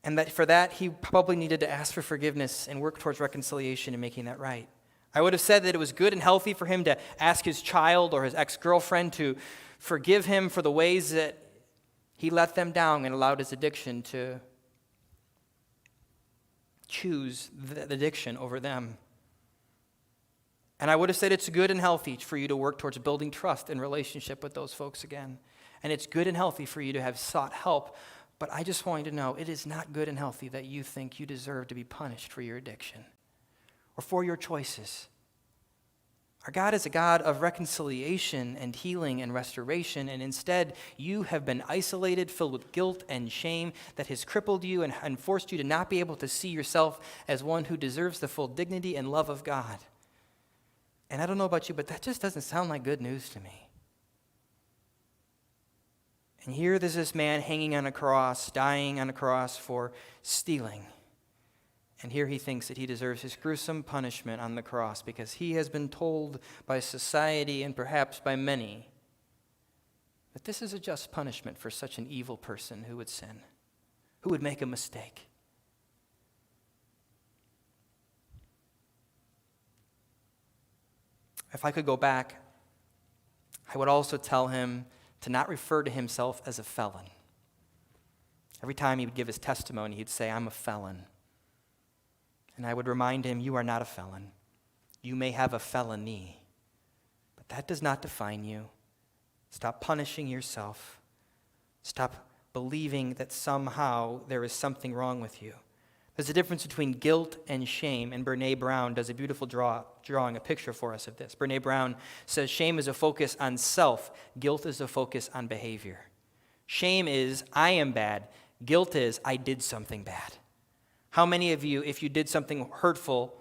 and that for that he probably needed to ask for forgiveness and work towards reconciliation and making that right. I would have said that it was good and healthy for him to ask his child or his ex-girlfriend to forgive him for the ways that he let them down and allowed his addiction to choose the addiction over them. And I would have said it's good and healthy for you to work towards building trust and relationship with those folks again. And it's good and healthy for you to have sought help. But I just want you to know it is not good and healthy that you think you deserve to be punished for your addiction or for your choices. Our God is a God of reconciliation and healing and restoration, and instead you have been isolated, filled with guilt and shame that has crippled you and forced you to not be able to see yourself as one who deserves the full dignity and love of God. And I don't know about you, but that just doesn't sound like good news to me. And here there's this man hanging on a cross, dying on a cross for stealing. And here he thinks that he deserves his gruesome punishment on the cross because he has been told by society and perhaps by many that this is a just punishment for such an evil person who would sin, who would make a mistake. If I could go back, I would also tell him to not refer to himself as a felon. Every time he would give his testimony, he'd say, "I'm a felon." And I would remind him, you are not a felon. You may have a felony, but that does not define you. Stop punishing yourself. Stop believing that somehow there is something wrong with you. There's a difference between guilt and shame, and Brene Brown does a beautiful drawing, a picture for us of this. Brene Brown says shame is a focus on self. Guilt is a focus on behavior. Shame is, I am bad. Guilt is, I did something bad. How many of you, if you did something hurtful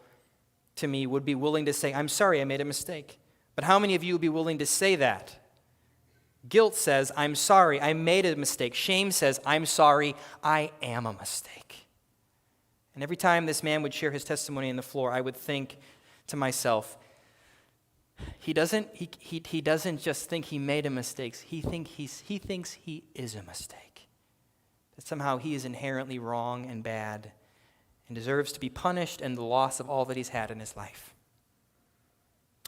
to me, would be willing to say, I'm sorry, I made a mistake? But how many of you would be willing to say that? Guilt says, I'm sorry, I made a mistake. Shame says, I'm sorry, I am a mistake. And every time this man would share his testimony on the floor, I would think to myself, he doesn't just think he made a mistake, he thinks he is a mistake. That somehow he is inherently wrong and bad and deserves to be punished and the loss of all that he's had in his life.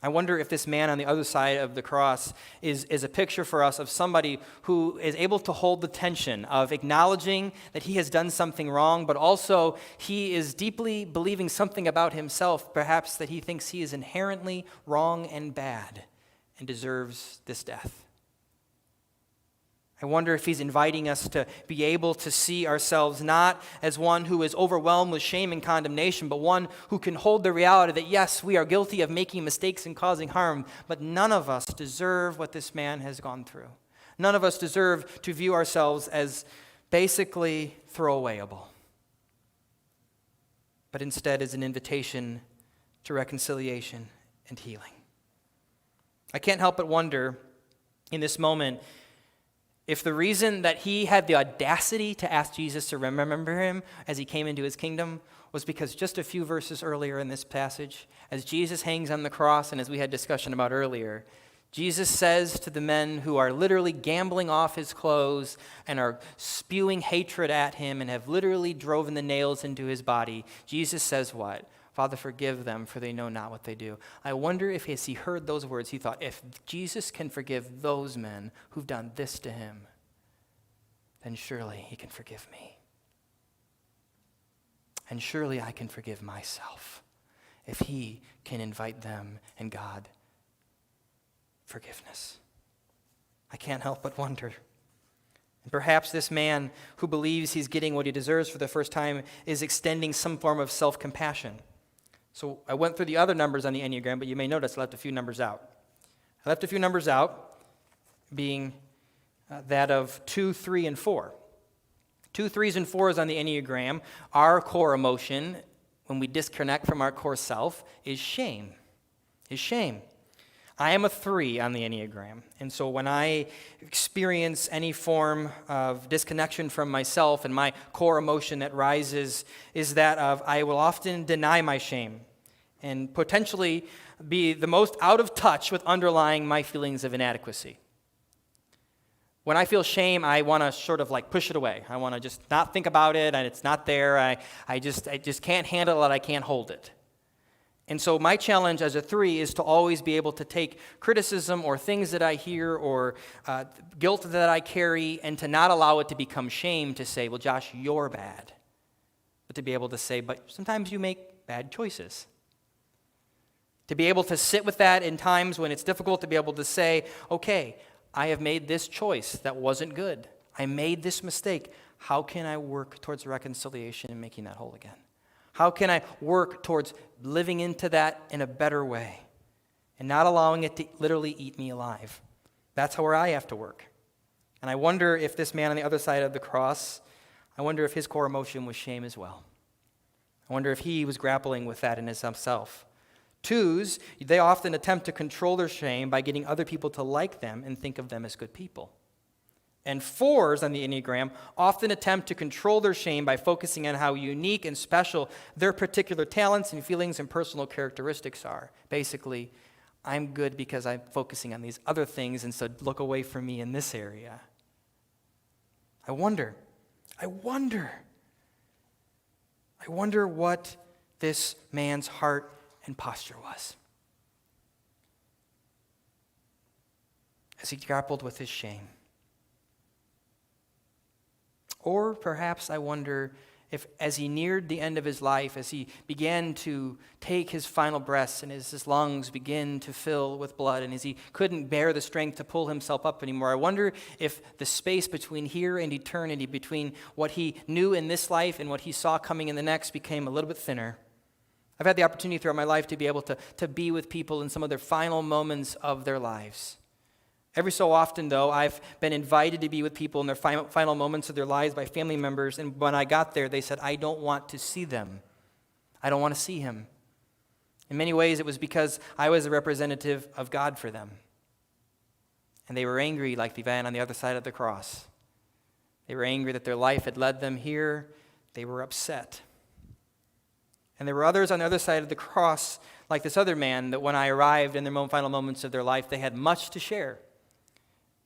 I wonder if this man on the other side of the cross is a picture for us of somebody who is able to hold the tension of acknowledging that he has done something wrong, but also he is deeply believing something about himself, perhaps that he thinks he is inherently wrong and bad and deserves this death. I wonder if he's inviting us to be able to see ourselves not as one who is overwhelmed with shame and condemnation, but one who can hold the reality that, yes, we are guilty of making mistakes and causing harm, but none of us deserve what this man has gone through. None of us deserve to view ourselves as basically throwawayable, but instead as an invitation to reconciliation and healing. I can't help but wonder in this moment if the reason that he had the audacity to ask Jesus to remember him as he came into his kingdom was because just a few verses earlier in this passage, as Jesus hangs on the cross and as we had discussion about earlier, Jesus says to the men who are literally gambling off his clothes and are spewing hatred at him and have literally driven the nails into his body, Jesus says what? Father, forgive them, for they know not what they do. I wonder if as he heard those words, he thought, if Jesus can forgive those men who've done this to him, then surely he can forgive me. And surely I can forgive myself if he can invite them and God forgiveness. I can't help but wonder. And perhaps this man who believes he's getting what he deserves for the first time is extending some form of self-compassion So I went through the other numbers on the Enneagram, but you may notice I left a few numbers out. I left a few numbers out, being that of 2, 3, and 4. 2, 3s, and 4s on the Enneagram, our core emotion, when we disconnect from our core self, is shame. I am a 3 on the Enneagram, and so when I experience any form of disconnection from myself, and my core emotion that rises is that of I will often deny my shame and potentially be the most out of touch with underlying my feelings of inadequacy. When I feel shame, I want to sort of like push it away. I want to just not think about it, and it's not there. I just can't handle it. I can't hold it. And so my challenge as a 3 is to always be able to take criticism or things that I hear or guilt that I carry and to not allow it to become shame to say, well, Josh, you're bad. But to be able to say, but sometimes you make bad choices. To be able to sit with that in times when it's difficult, to be able to say, okay, I have made this choice that wasn't good. I made this mistake. How can I work towards reconciliation and making that whole again? How can I work towards living into that in a better way and not allowing it to literally eat me alive? That's where I have to work. And I wonder if this man on the other side of the cross, I wonder if his core emotion was shame as well. I wonder if he was grappling with that in himself. 2s, they often attempt to control their shame by getting other people to like them and think of them as good people. And 4s on the Enneagram often attempt to control their shame by focusing on how unique and special their particular talents and feelings and personal characteristics are. Basically, I'm good because I'm focusing on these other things, and so look away from me in this area. I wonder what this man's heart and posture was as he grappled with his shame. Or perhaps I wonder if as he neared the end of his life, as he began to take his final breaths and as his lungs began to fill with blood and as he couldn't bear the strength to pull himself up anymore, I wonder if the space between here and eternity, between what he knew in this life and what he saw coming in the next, became a little bit thinner. I've had the opportunity throughout my life to be able to be with people in some of their final moments of their lives. Every so often, though, I've been invited to be with people in their final moments of their lives by family members, and when I got there, they said, I don't want to see them. I don't want to see him. In many ways, it was because I was a representative of God for them. And they were angry like the man on the other side of the cross. They were angry that their life had led them here. They were upset. And there were others on the other side of the cross, like this other man, that when I arrived in their final moments of their life, they had much to share.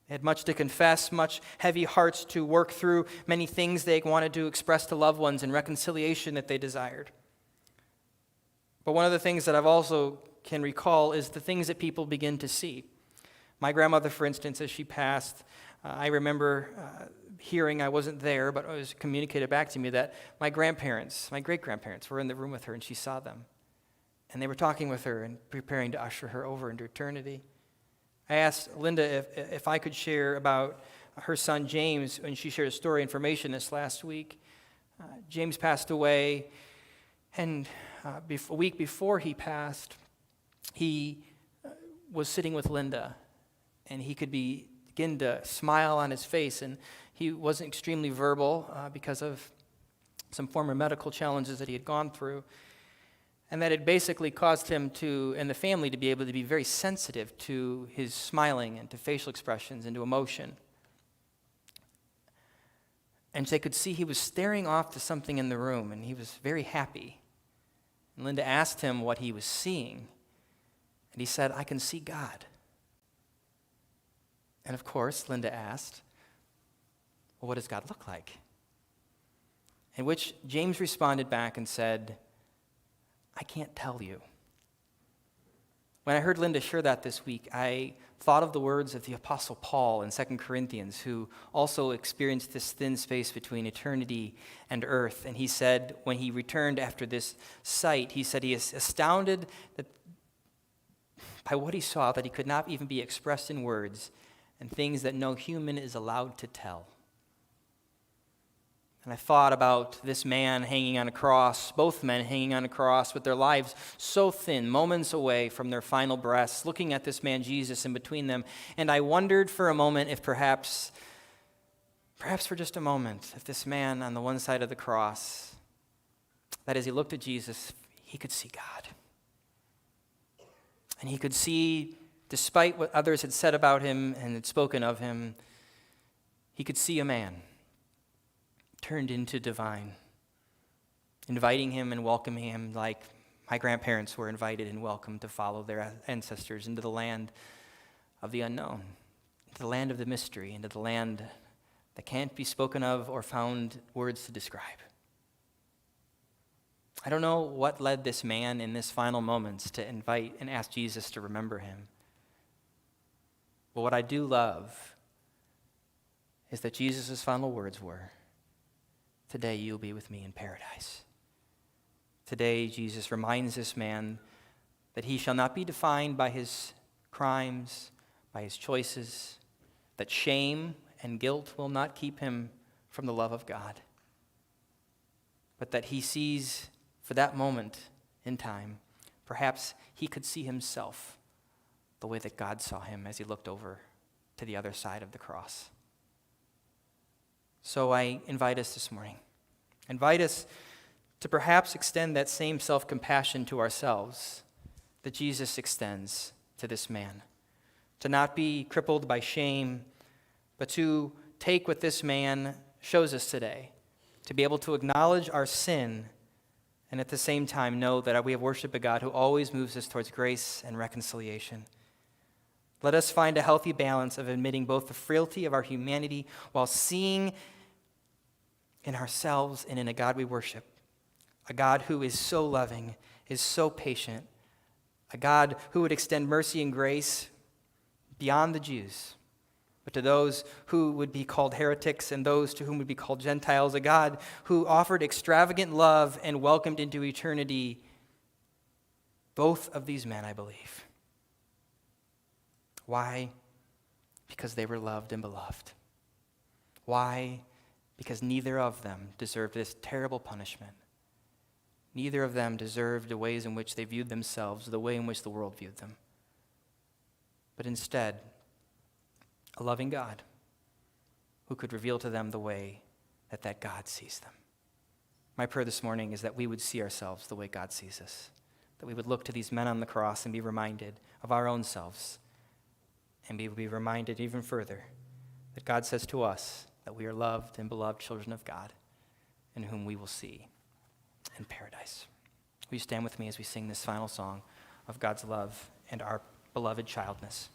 They had much to confess, much heavy hearts to work through, many things they wanted to express to loved ones and reconciliation that they desired. But one of the things that I've also can recall is the things that people begin to see. My grandmother, for instance, as she passed, I remember hearing, I wasn't there, but it was communicated back to me that my grandparents, my great-grandparents, were in the room with her and she saw them. And they were talking with her and preparing to usher her over into eternity. I asked Linda if I could share about her son James when she shared a story information this last week. James passed away, and a week before he passed, he was sitting with Linda, and he could begin to smile on his face, and he wasn't extremely verbal because of some former medical challenges that he had gone through. And that had basically caused him and the family to be able to be very sensitive to his smiling and to facial expressions and to emotion. And they could see he was staring off to something in the room, and he was very happy. And Linda asked him what he was seeing, and he said, I can see God. And of course, Linda asked, well, what does God look like? In which James responded back and said, I can't tell you. When I heard Linda share that this week, I thought of the words of the Apostle Paul in 2 Corinthians, who also experienced this thin space between eternity and earth. And he said, when he returned after this sight, he said he is astounded by what he saw, that he could not even be expressed in words, and things that no human is allowed to tell. And I thought about this man hanging on a cross, both men hanging on a cross with their lives so thin, moments away from their final breaths, looking at this man Jesus in between them. And I wondered for a moment if perhaps for just a moment, if this man on the one side of the cross, that as he looked at Jesus, he could see God. And he could see, despite what others had said about him and had spoken of him, he could see a man turned into divine, inviting him and welcoming him like my grandparents were invited and welcomed to follow their ancestors into the land of the unknown, into the land of the mystery, into the land that can't be spoken of or found words to describe. I don't know what led this man in this final moments to invite and ask Jesus to remember him. But what I do love is that Jesus' final words were, "Today you'll be with me in paradise." Today, Jesus reminds this man that he shall not be defined by his crimes, by his choices, that shame and guilt will not keep him from the love of God, but that he sees for that moment in time, perhaps he could see himself the way that God saw him as he looked over to the other side of the cross. So I invite us this morning, invite us to perhaps extend that same self-compassion to ourselves that Jesus extends to this man, to not be crippled by shame, but to take what this man shows us today, to be able to acknowledge our sin and at the same time know that we have worshiped a God who always moves us towards grace and reconciliation. Let us find a healthy balance of admitting both the frailty of our humanity while seeing in ourselves and in a God we worship, a God who is so loving, is so patient, a God who would extend mercy and grace beyond the Jews, but to those who would be called heretics and those to whom would be called Gentiles, a God who offered extravagant love and welcomed into eternity both of these men, I believe. Why? Because they were loved and beloved. Why? Because neither of them deserved this terrible punishment. Neither of them deserved the ways in which they viewed themselves, the way in which the world viewed them. But instead, a loving God who could reveal to them the way that God sees them. My prayer this morning is that we would see ourselves the way God sees us, that we would look to these men on the cross and be reminded of our own selves, and we would be reminded even further that God says to us that we are loved and beloved children of God, in whom we will see in paradise. Will you stand with me as we sing this final song of God's love and our beloved childness?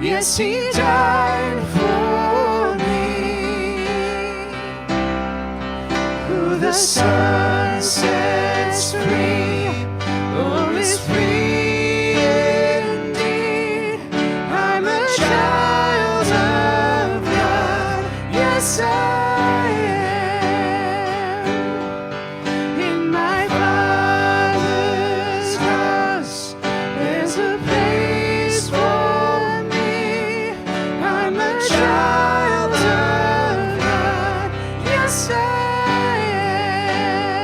Yes, he died for me. Who the Son sets free, oh, is free indeed. I'm a child of God. Yes, I am. In my Father's house, there's a place for child of God, yes I am.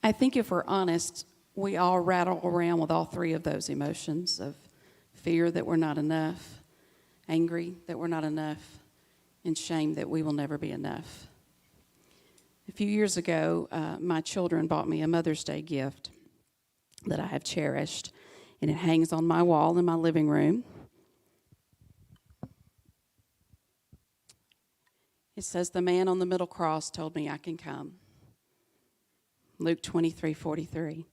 I think if we're honest, we all rattle around with all three of those emotions of fear that we're not enough, angry that we're not enough, and shame that we will never be enough. A few years ago, my children bought me a Mother's Day gift that I have cherished, and it hangs on my wall in my living room. It says, "The man on the middle cross told me I can come." Luke 23:43.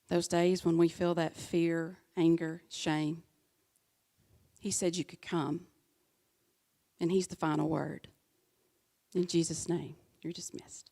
Those days when we feel that fear, anger, shame, he said you could come, and he's the final word. In Jesus' name, you're dismissed.